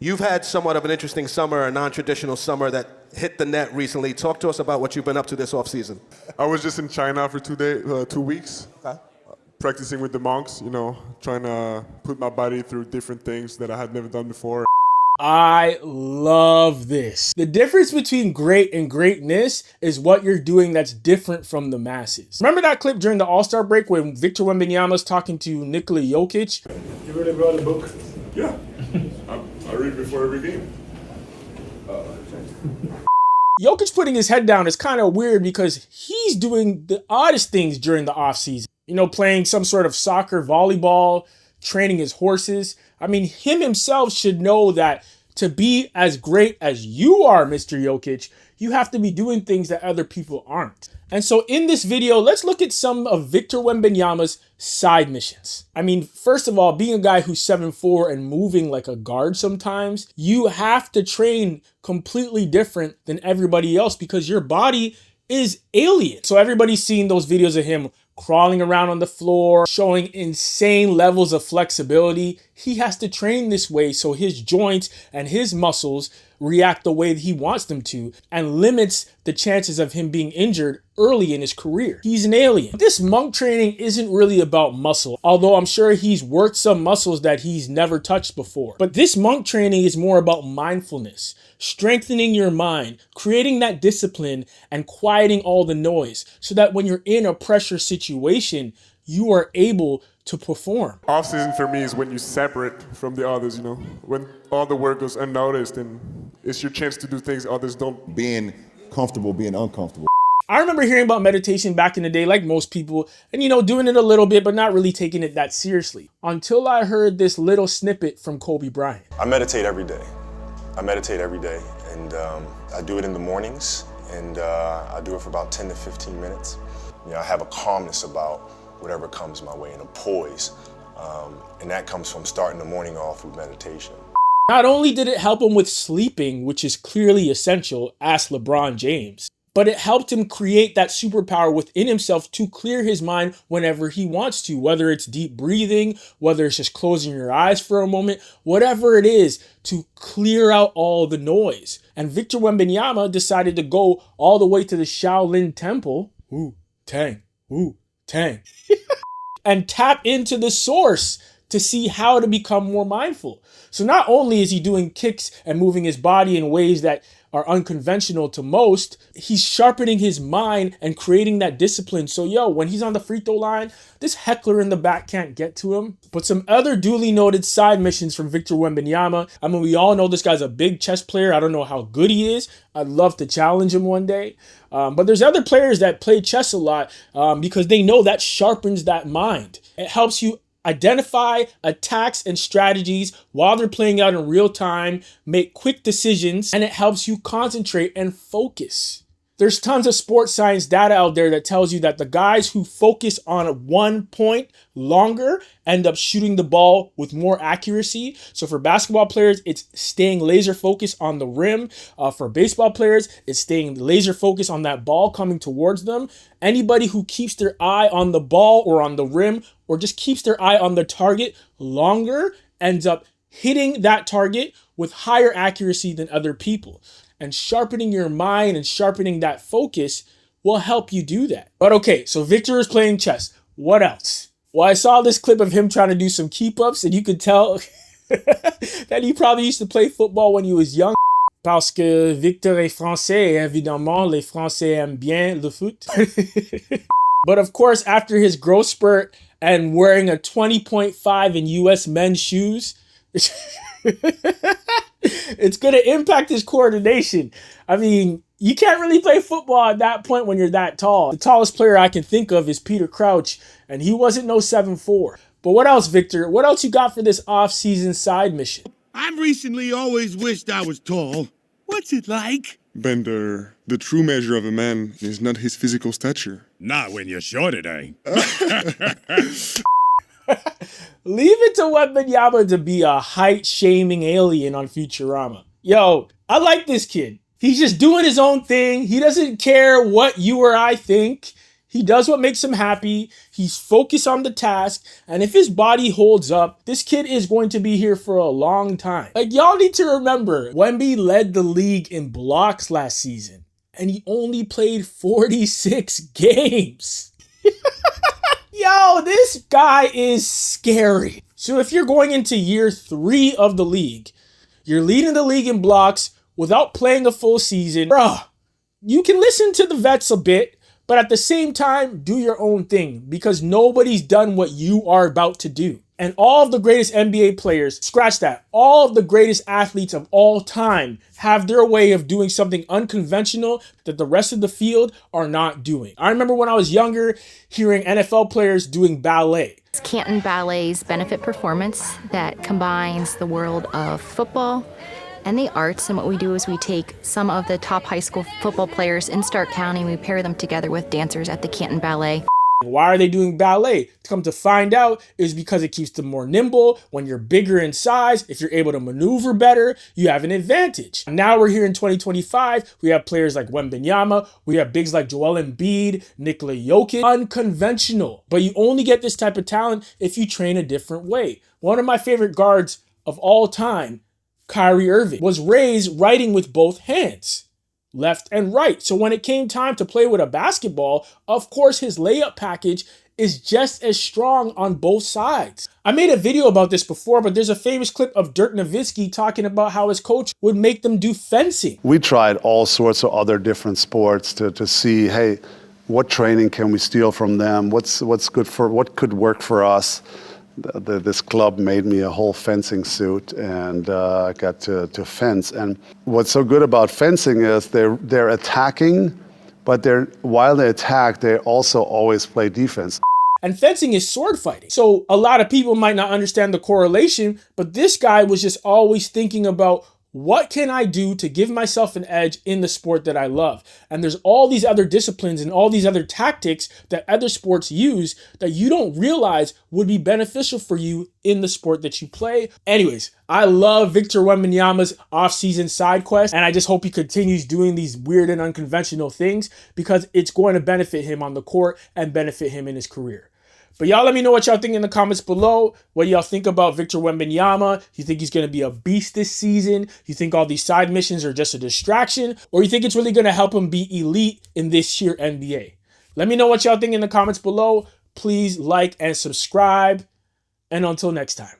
You've had somewhat of an interesting summer, a non-traditional summer that hit the net recently. Talk to us about what you've been up to this off-season. I was just in China for 2 weeks, practicing with the monks, trying to put my body through different things that I had never done before. I love this. The difference between great and greatness is what you're doing that's different from the masses. Remember that clip during the All-Star break when Victor Wembanyama's talking to Nikola Jokic? You really wrote a book? Yeah, I read before every game. Jokic putting his head down is kind of weird because he's doing the oddest things during the offseason. Playing some sort of soccer, volleyball, training his horses. I mean, him himself should know that to be as great as you are, Mr. Jokic, you have to be doing things that other people aren't. And so in this video, let's look at some of Victor Wembanyama's side missions. I mean, first of all, being a guy who's 7'4" and moving like a guard sometimes, you have to train completely different than everybody else because your body is alien. So everybody's seen those videos of him crawling around on the floor, showing insane levels of flexibility. He has to train this way so his joints and his muscles react the way that he wants them to and limits the chances of him being injured early in his career. He's an alien. This monk training isn't really about muscle, although I'm sure he's worked some muscles that he's never touched before. But this monk training is more about mindfulness, strengthening your mind, creating that discipline, and quieting all the noise so that when you're in a pressure situation, you are able to perform. Off-season for me is when you separate from the others, when all the work goes unnoticed and it's your chance to do things others don't. Being comfortable, being uncomfortable. I remember hearing about meditation back in the day, like most people, and doing it a little bit, but not really taking it that seriously. Until I heard this little snippet from Kobe Bryant. I meditate every day. And I do it in the mornings, and I do it for about 10 to 15 minutes. I have a calmness about whatever comes my way and a poise, and that comes from starting the morning off with meditation. Not only did it help him with sleeping, which is clearly essential, ask LeBron James, but it helped him create that superpower within himself to clear his mind whenever he wants to, whether it's deep breathing, whether it's just closing your eyes for a moment, whatever it is, to clear out all the noise. And Victor Wembanyama decided to go all the way to the Shaolin Temple, Wu-Tang, and tap into the source to see how to become more mindful. So not only is he doing kicks and moving his body in ways that are unconventional to most, he's sharpening his mind and creating that discipline. So when he's on the free throw line, this heckler in the back can't get to him. But some other duly noted side missions from Victor Wembanyama. I mean, we all know this guy's a big chess player. I don't know how good he is. I'd love to challenge him one day. But there's other players that play chess a lot because they know that sharpens that mind. It helps you identify attacks and strategies while they're playing out in real time, make quick decisions, and it helps you concentrate and focus. There's tons of sports science data out there that tells you that the guys who focus on one point longer end up shooting the ball with more accuracy. So for basketball players, it's staying laser focused on the rim. For baseball players, it's staying laser focused on that ball coming towards them. Anybody who keeps their eye on the ball or on the rim or just keeps their eye on the target longer ends up hitting that target with higher accuracy than other people. And sharpening your mind and sharpening that focus will help you do that. But okay, so Victor is playing chess. What else? Well, I saw this clip of him trying to do some keep-ups, and you could tell that he probably used to play football when he was young. Parce que Victor est français, et évidemment, les Français aiment bien le foot. But of course, after his growth spurt and wearing a 20.5 in US men's shoes, it's going to impact his coordination. I mean, you can't really play football at that point when you're that tall. The tallest player I can think of is Peter Crouch, and he wasn't no 7'4". But what else, Victor? What else you got for this off-season side mission? I've recently always wished I was tall. What's it like? Bender, the true measure of a man is not his physical stature. Not when you're short, it ain't. Leave it to Wembanyama to be a height-shaming alien on Futurama. Yo, I like this kid. He's just doing his own thing. He doesn't care what you or I think. He does what makes him happy. He's focused on the task. And if his body holds up, this kid is going to be here for a long time. Like, y'all need to remember, Wemby led the league in blocks last season. And he only played 46 games. Yo, this guy is scary. So if you're going into year 3 of the league, you're leading the league in blocks without playing a full season, bruh, you can listen to the vets a bit, but at the same time, do your own thing because nobody's done what you are about to do. And all of the greatest NBA players, scratch that, all of the greatest athletes of all time have their way of doing something unconventional that the rest of the field are not doing. I remember when I was younger, hearing NFL players doing ballet. Canton Ballet's benefit performance that combines the world of football and the arts. And what we do is we take some of the top high school football players in Stark County, we pair them together with dancers at the Canton Ballet. Why are they doing ballet? Come to find out is because it keeps them more nimble. When you're bigger in size, if you're able to maneuver better, you have an advantage. Now we're here in 2025. We have players like Wembanyama. We have bigs like Joel Embiid, Nikola Jokic. Unconventional. But you only get this type of talent if you train a different way. One of my favorite guards of all time, Kyrie Irving, was raised writing with both hands, left and right. So when it came time to play with a basketball, of course his layup package is just as strong on both sides. I made a video about this before, but there's a famous clip of Dirk Nowitzki talking about how his coach would make them do fencing. We tried all sorts of other different sports to see, hey, what training can we steal from them? What's good for, what could work for us? This club made me a whole fencing suit, and I got to fence. And what's so good about fencing is they're attacking, but while they attack, they also always play defense. And fencing is sword fighting. So a lot of people might not understand the correlation, but this guy was just always thinking about, what can I do to give myself an edge in the sport that I love? And there's all these other disciplines and all these other tactics that other sports use that you don't realize would be beneficial for you in the sport that you play. Anyways, I love Victor Wembanyama's off-season side quest, and I just hope he continues doing these weird and unconventional things because it's going to benefit him on the court and benefit him in his career. But y'all let me know what y'all think in the comments below. What do y'all think about Victor Wembanyama? You think he's going to be a beast this season? You think all these side missions are just a distraction? Or you think it's really going to help him be elite in this year NBA? Let me know what y'all think in the comments below. Please like and subscribe. And until next time.